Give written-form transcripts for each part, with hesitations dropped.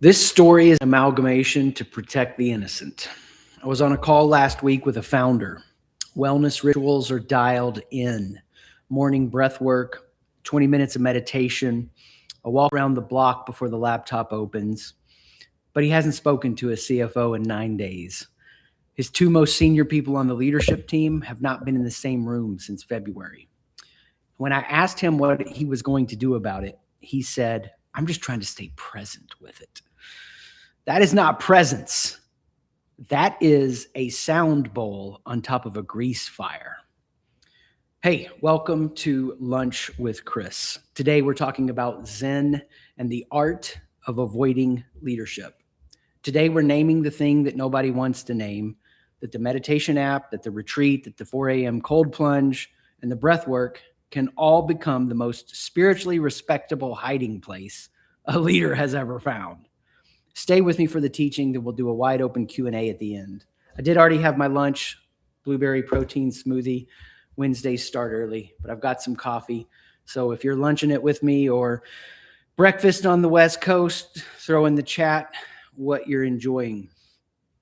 This story is an amalgamation to protect the innocent. I was on a call last week with a founder. Wellness rituals are dialed in. Morning breath work, 20 minutes of meditation, a walk around the block before the laptop opens. But he hasn't spoken to his CFO in 9 days. His two most senior people on the leadership team have not been in the same room since February. When I asked him what he was going to do about it, he said, "I'm just trying to stay present with it." That is not presence. That is a sound bowl on top of a grease fire. Hey, welcome to Lunch with Chris. Today we're talking about Zen and the art of avoiding leadership. Today we're naming the thing that nobody wants to name, that the meditation app, that the retreat, that the 4 a.m. cold plunge, and the breath work can all become the most spiritually respectable hiding place a leader has ever found. Stay with me for the teaching, then we'll do a wide open Q&A at the end. I did already have my lunch, blueberry protein smoothie. Wednesdays start early, but I've got some coffee. So if you're lunching it with me or breakfast on the West Coast, throw in the chat what you're enjoying.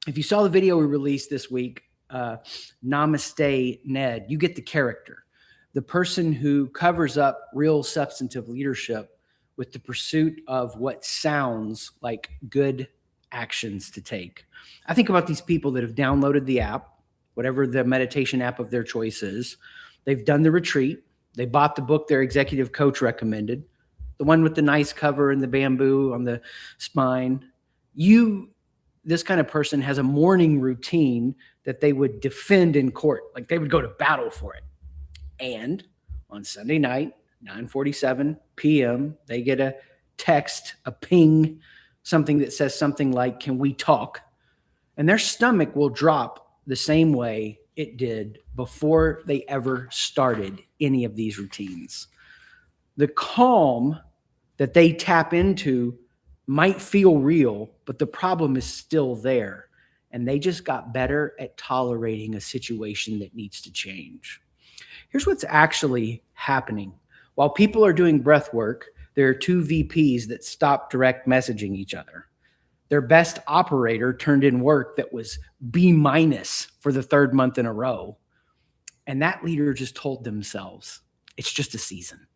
If you saw the video we released this week, Namaste Ned, you get the character, the person who covers up real substantive leadership with the pursuit of what sounds like good actions to take. I think about these people that have downloaded the app, whatever the meditation app of their choice is. They've done the retreat. They bought the book their executive coach recommended, the one with the nice cover and the bamboo on the spine. This kind of person has a morning routine that they would defend in court, like they would go to battle for it. And on Sunday night, 9:47 p.m., they get a text, a ping, something that says something like, "Can we talk?" And their stomach will drop the same way it did before they ever started any of these routines. The calm that they tap into might feel real, but the problem is still there. And they just got better at tolerating a situation that needs to change. Here's what's actually happening. While people are doing breath work, there are two VPs that stop direct messaging each other. Their best operator turned in work that was B- for the third month in a row. And that leader just told themselves, it's just a season.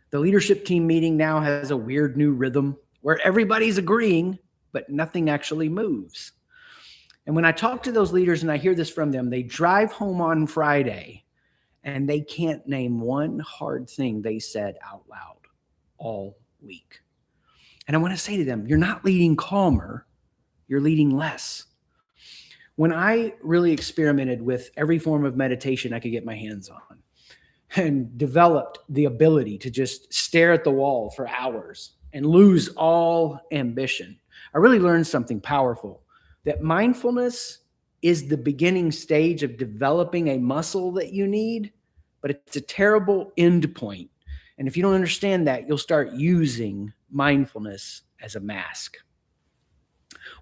The leadership team meeting now has a weird new rhythm where everybody's agreeing, but nothing actually moves. And when I talk to those leaders and I hear this from them, they drive home on Friday and they can't name one hard thing they said out loud all week. And I want to say to them, you're not leading calmer, you're leading less. When I really experimented with every form of meditation I could get my hands on and developed the ability to just stare at the wall for hours and lose all ambition, I really learned something powerful, that mindfulness is the beginning stage of developing a muscle that you need, but it's a terrible end point. And if you don't understand that, you'll start using mindfulness as a mask.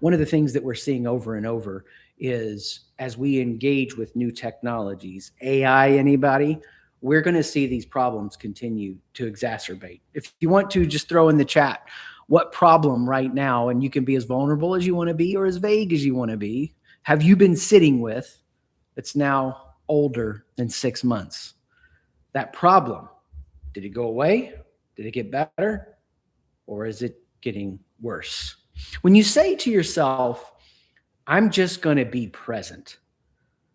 One of the things that we're seeing over and over is as we engage with new technologies, AI, anybody, we're going to see these problems continue to exacerbate. If you want to, just throw in the chat what problem right now, and you can be as vulnerable as you want to be or as vague as you want to be, have you been sitting with that's now older than 6 months? That problem, did it go away? Did it get better? Or is it getting worse? When you say to yourself, I'm just going to be present,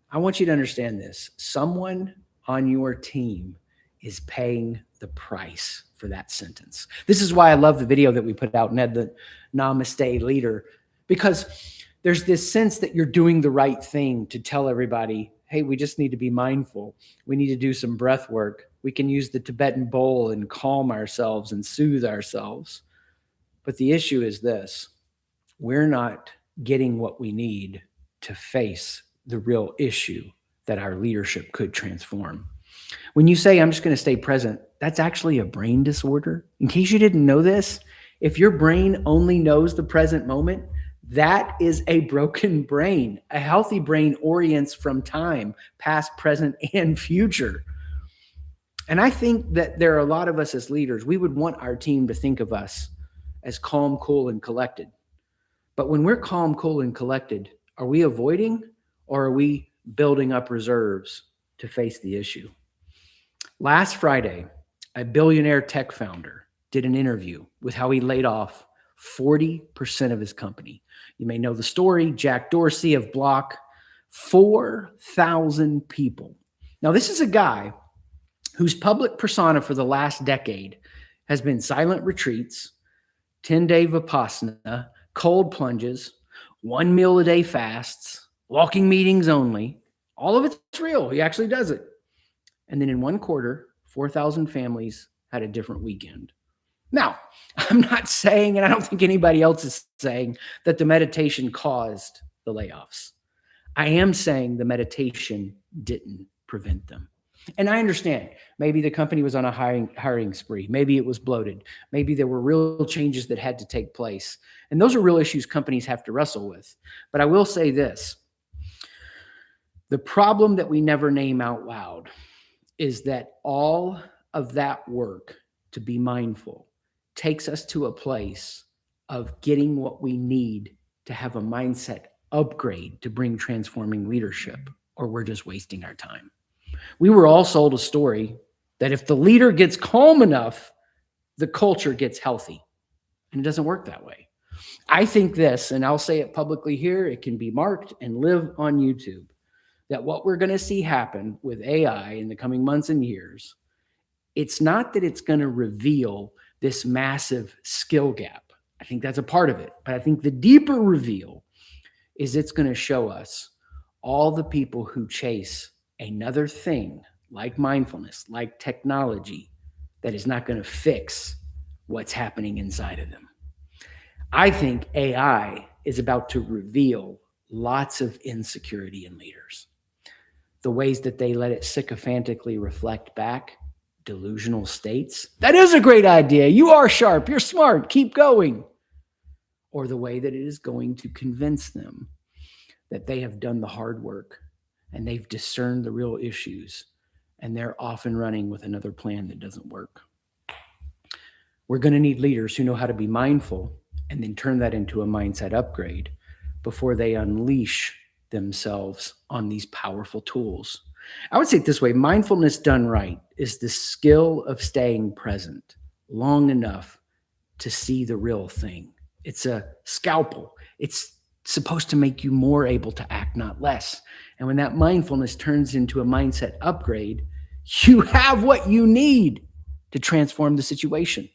I want you to understand this. Someone on your team is paying the price for that sentence. This is why I love the video that we put out, Ned, the Namaste leader, because there's this sense that you're doing the right thing to tell everybody, hey, we just need to be mindful. We need to do some breath work. We can use the Tibetan bowl and calm ourselves and soothe ourselves. But the issue is this: we're not getting what we need to face the real issue that our leadership could transform. When you say, I'm just going to stay present, that's actually a brain disorder. In case you didn't know this, if your brain only knows the present moment, that is a broken brain. A healthy brain orients from time, past, present, and future. And I think that there are a lot of us as leaders, we would want our team to think of us as calm, cool, and collected. But when we're calm, cool, and collected, are we avoiding or are we building up reserves to face the issue? Last Friday, a billionaire tech founder did an interview with how he laid off 40% of his company. You may know the story, Jack Dorsey of Block, 4,000 people. Now, this is a guy whose public persona for the last decade has been silent retreats, 10-day Vipassana, cold plunges, 1 meal a day fasts, walking meetings only. All of it's real. He actually does it. And then in one quarter, 4,000 families had a different weekend. Now, I'm not saying, and I don't think anybody else is saying, that the meditation caused the layoffs. I am saying the meditation didn't prevent them. And I understand, maybe the company was on a hiring spree. Maybe it was bloated. Maybe there were real changes that had to take place. And those are real issues companies have to wrestle with. But I will say this. The problem that we never name out loud is that all of that work to be mindful takes us to a place of getting what we need to have a mindset upgrade to bring transforming leadership, or we're just wasting our time. We were all sold a story that if the leader gets calm enough, the culture gets healthy. And it doesn't work that way. I think this, and I'll say it publicly here, it can be marked and live on YouTube, that what we're going to see happen with AI in the coming months and years, it's not that it's going to reveal this massive skill gap. I think that's a part of it. But I think the deeper reveal is it's going to show us all the people who chase another thing like mindfulness, like technology, that is not going to fix what's happening inside of them. I think AI is about to reveal lots of insecurity in leaders. The ways that they let it sycophantically reflect back delusional states. That is a great idea. You are sharp. You're smart. Keep going. Or the way that it is going to convince them that they have done the hard work and they've discerned the real issues and they're off and running with another plan that doesn't work. We're going to need leaders who know how to be mindful and then turn that into a mindset upgrade before they unleash themselves on these powerful tools. I would say it this way: mindfulness done right is the skill of staying present long enough to see the real thing. It's a scalpel. It's supposed to make you more able to act, not less. And when that mindfulness turns into a mindset upgrade, you have what you need to transform the situation.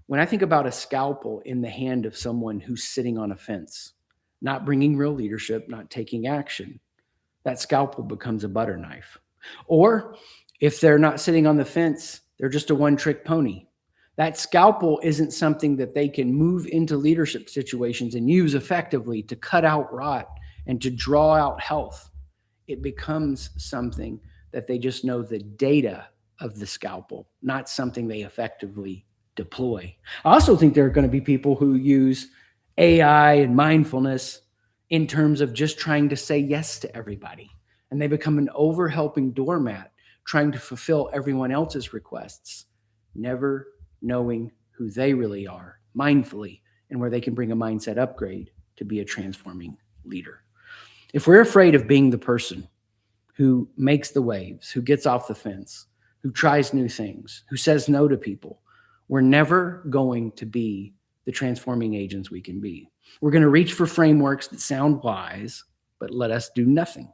When I think about a scalpel in the hand of someone who's sitting on a fence, not bringing real leadership, not taking action, that scalpel becomes a butter knife. Or if they're not sitting on the fence, they're just a one-trick pony. That scalpel isn't something that they can move into leadership situations and use effectively to cut out rot and to draw out health. It becomes something that they just know the data of the scalpel, not something they effectively deploy. I also think there are going to be people who use AI and mindfulness in terms of just trying to say yes to everybody. And they become an over-helping doormat, trying to fulfill everyone else's requests, never knowing who they really are mindfully and where they can bring a mindset upgrade to be a transforming leader. If we're afraid of being the person who makes the waves, who gets off the fence, who tries new things, who says no to people, we're never going to be the transforming agents we can be. We're going to reach for frameworks that sound wise, but let us do nothing.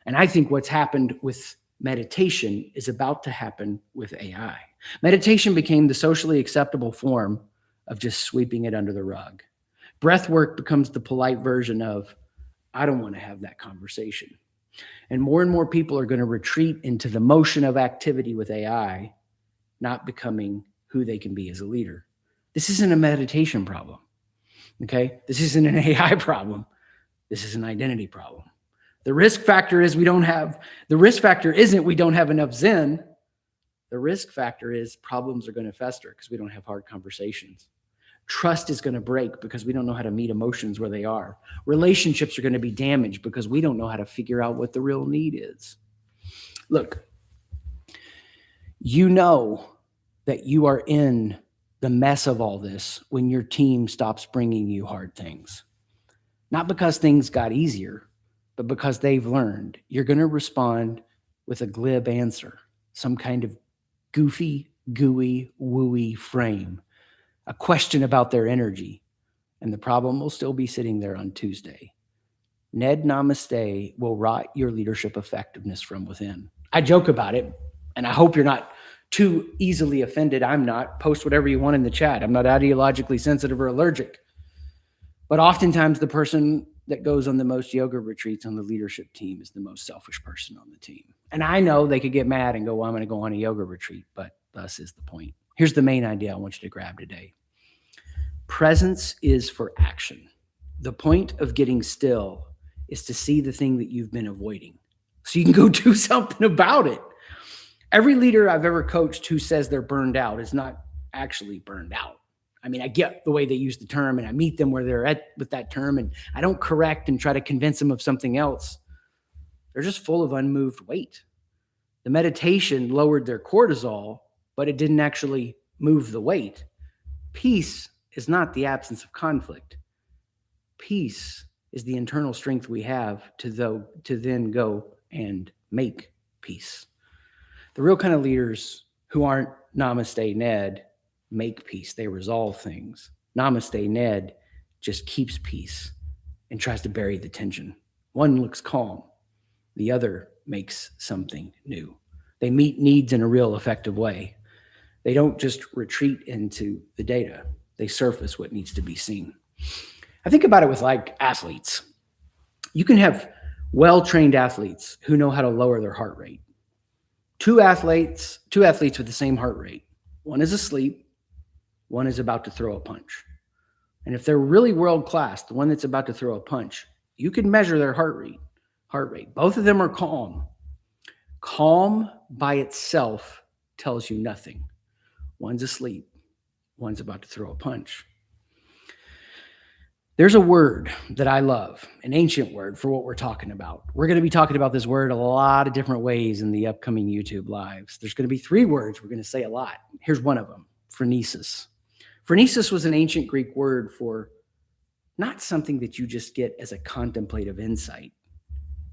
And I think what's happened with meditation is about to happen with AI. Meditation became the socially acceptable form of just sweeping it under the rug. Breath work becomes the polite version of, I don't want to have that conversation. And more people are going to retreat into the motion of activity with AI, not becoming who they can be as a leader. This isn't a meditation problem, okay? This isn't an AI problem. This is an identity problem. The risk factor isn't we don't have enough Zen. The risk factor is problems are going to fester because we don't have hard conversations. Trust is going to break because we don't know how to meet emotions where they are. Relationships are going to be damaged because we don't know how to figure out what the real need is. Look, you know that you are in the mess of all this when your team stops bringing you hard things. Not because things got easier, but because they've learned you're going to respond with a glib answer, some kind of goofy, gooey, wooey frame, a question about their energy, and the problem will still be sitting there on Tuesday. Ned Namaste will rot your leadership effectiveness from within. I joke about it, and I hope you're not too easily offended. I'm not. Post whatever you want in the chat. I'm not ideologically sensitive or allergic. But oftentimes the person that goes on the most yoga retreats on the leadership team is the most selfish person on the team. And I know they could get mad and go, well, I'm going to go on a yoga retreat, but thus is the point. Here's the main idea I want you to grab today. Presence is for action. The point of getting still is to see the thing that you've been avoiding so you can go do something about it. Every leader I've ever coached who says they're burned out is not actually burned out. I mean, I get the way they use the term, and I meet them where they're at with that term, and I don't correct and try to convince them of something else. They're just full of unmoved weight. The meditation lowered their cortisol, but it didn't actually move the weight. Peace is not the absence of conflict. Peace is the internal strength we have to then go and make peace. The real kind of leaders who aren't Namaste Ned make peace. They resolve things. Namaste Ned just keeps peace and tries to bury the tension. One looks calm. The other makes something new. They meet needs in a real effective way. They don't just retreat into the data. They surface what needs to be seen. I think about it with like athletes. You can have well-trained athletes who know how to lower their heart rate. Two athletes with the same heart rate. One is asleep, one is about to throw a punch. And if they're really world-class, the one that's about to throw a punch, you can measure their heart rate. Both of them are calm. Calm by itself tells you nothing. One's asleep, one's about to throw a punch. There's a word that I love, an ancient word for what we're talking about. We're going to be talking about this word a lot of different ways in the upcoming YouTube lives. There's going to be 3 words we're going to say a lot. Here's one of them, phronesis. Phronesis was an ancient Greek word for not something that you just get as a contemplative insight.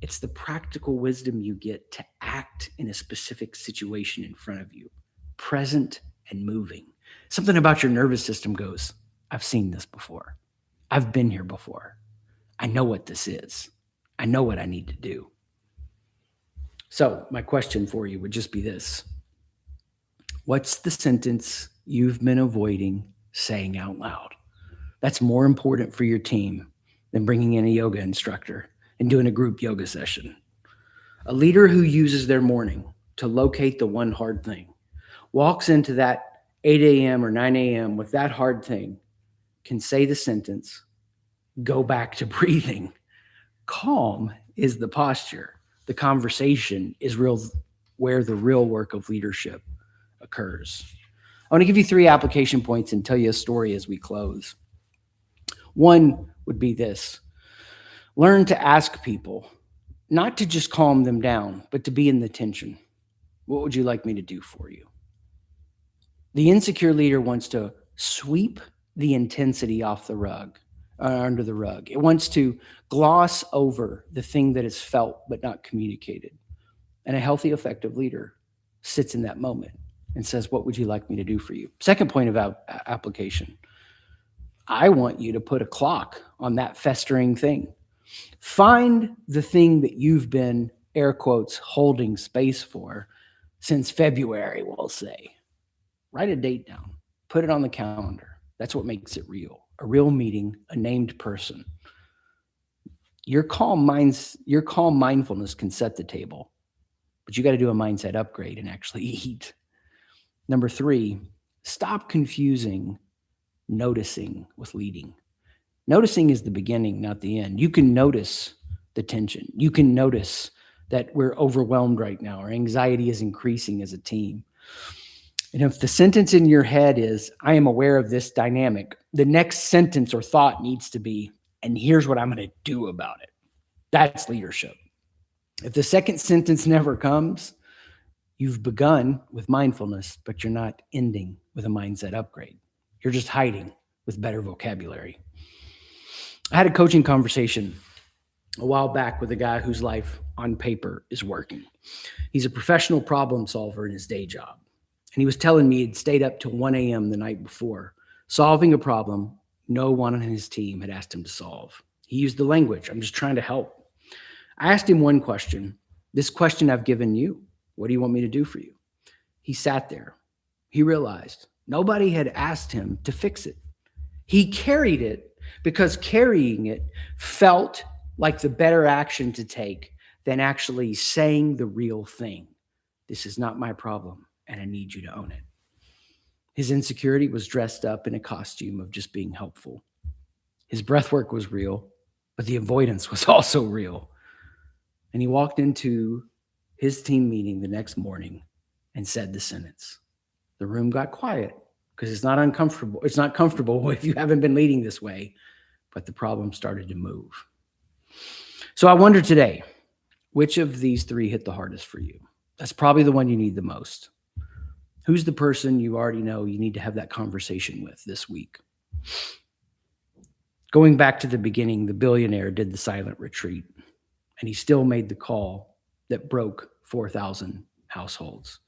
It's the practical wisdom you get to act in a specific situation in front of you, present and moving. Something about your nervous system goes, I've seen this before. I've been here before. I know what this is. I know what I need to do. So my question for you would just be this. What's the sentence you've been avoiding saying out loud? That's more important for your team than bringing in a yoga instructor and doing a group yoga session. A leader who uses their morning to locate the one hard thing, walks into that 8 a.m. or 9 a.m. with that hard thing, can say the sentence, go back to breathing. Calm is the posture. The conversation is where the real work of leadership occurs. I want to give you 3 application points and tell you a story as we close. One would be this. Learn to ask people, not to just calm them down, but to be in the tension. What would you like me to do for you? The insecure leader wants to sweep the intensity off the rug, under the rug. It wants to gloss over the thing that is felt but not communicated. And a healthy, effective leader sits in that moment and says, what would you like me to do for you? Second point of application. I want you to put a clock on that festering thing. Find the thing that you've been, air quotes, holding space for since February, we'll say. Write a date down. Put it on the calendar. That's what makes it real. A real meeting, a named person. Your calm mindfulness can set the table, but you got to do a mindset upgrade and actually eat. Number 3, stop confusing noticing with leading. Noticing is the beginning, not the end. You can notice the tension. You can notice that we're overwhelmed right now. Our anxiety is increasing as a team. And if the sentence in your head is, I am aware of this dynamic, the next sentence or thought needs to be, and here's what I'm going to do about it. That's leadership. If the second sentence never comes, you've begun with mindfulness, but you're not ending with a mindset upgrade. You're just hiding with better vocabulary. I had a coaching conversation a while back with a guy whose life on paper is working. He's a professional problem solver in his day job. And he was telling me he'd stayed up till 1 a.m. the night before, solving a problem no one on his team had asked him to solve. He used the language, I'm just trying to help. I asked him one question, this question I've given you. What do you want me to do for you? He sat there. He realized nobody had asked him to fix it. He carried it because carrying it felt like the better action to take than actually saying the real thing. This is not my problem, and I need you to own it. His insecurity was dressed up in a costume of just being helpful. His breath work was real, but the avoidance was also real. And he walked into his team meeting the next morning and said the sentence. The room got quiet because it's not uncomfortable. It's not comfortable if you haven't been leading this way, but the problem started to move. So I wonder today, which of these three hit the hardest for you? That's probably the one you need the most. Who's the person you already know you need to have that conversation with this week? Going back to the beginning, the billionaire did the silent retreat, and he still made the call that broke 4,000 households.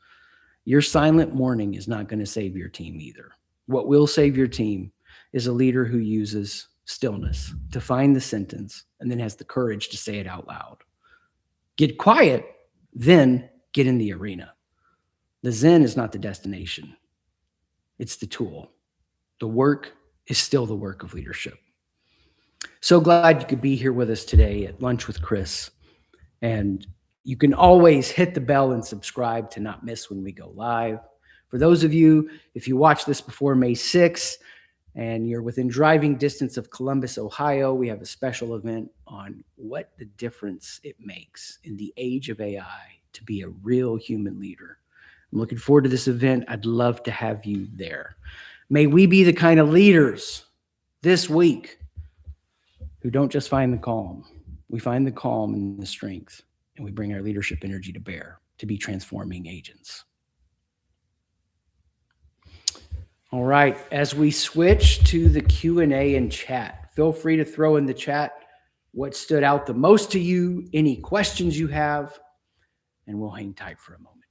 Your silent morning is not going to save your team either. What will save your team is a leader who uses stillness to find the sentence and then has the courage to say it out loud. Get quiet, then get in the arena. The Zen is not the destination. It's the tool. The work is still the work of leadership. So glad you could be here with us today at Lunch with Chris. And you can always hit the bell and subscribe to not miss when we go live. For those of you, if you watch this before May 6th and you're within driving distance of Columbus, Ohio, we have a special event on what the difference it makes in the age of AI to be a real human leader. I'm looking forward to this event. I'd love to have you there. May we be the kind of leaders this week who don't just find the calm. We find the calm and the strength, and we bring our leadership energy to bear to be transforming agents. All right, as we switch to the Q&A and chat, feel free to throw in the chat what stood out the most to you, any questions you have, and we'll hang tight for a moment.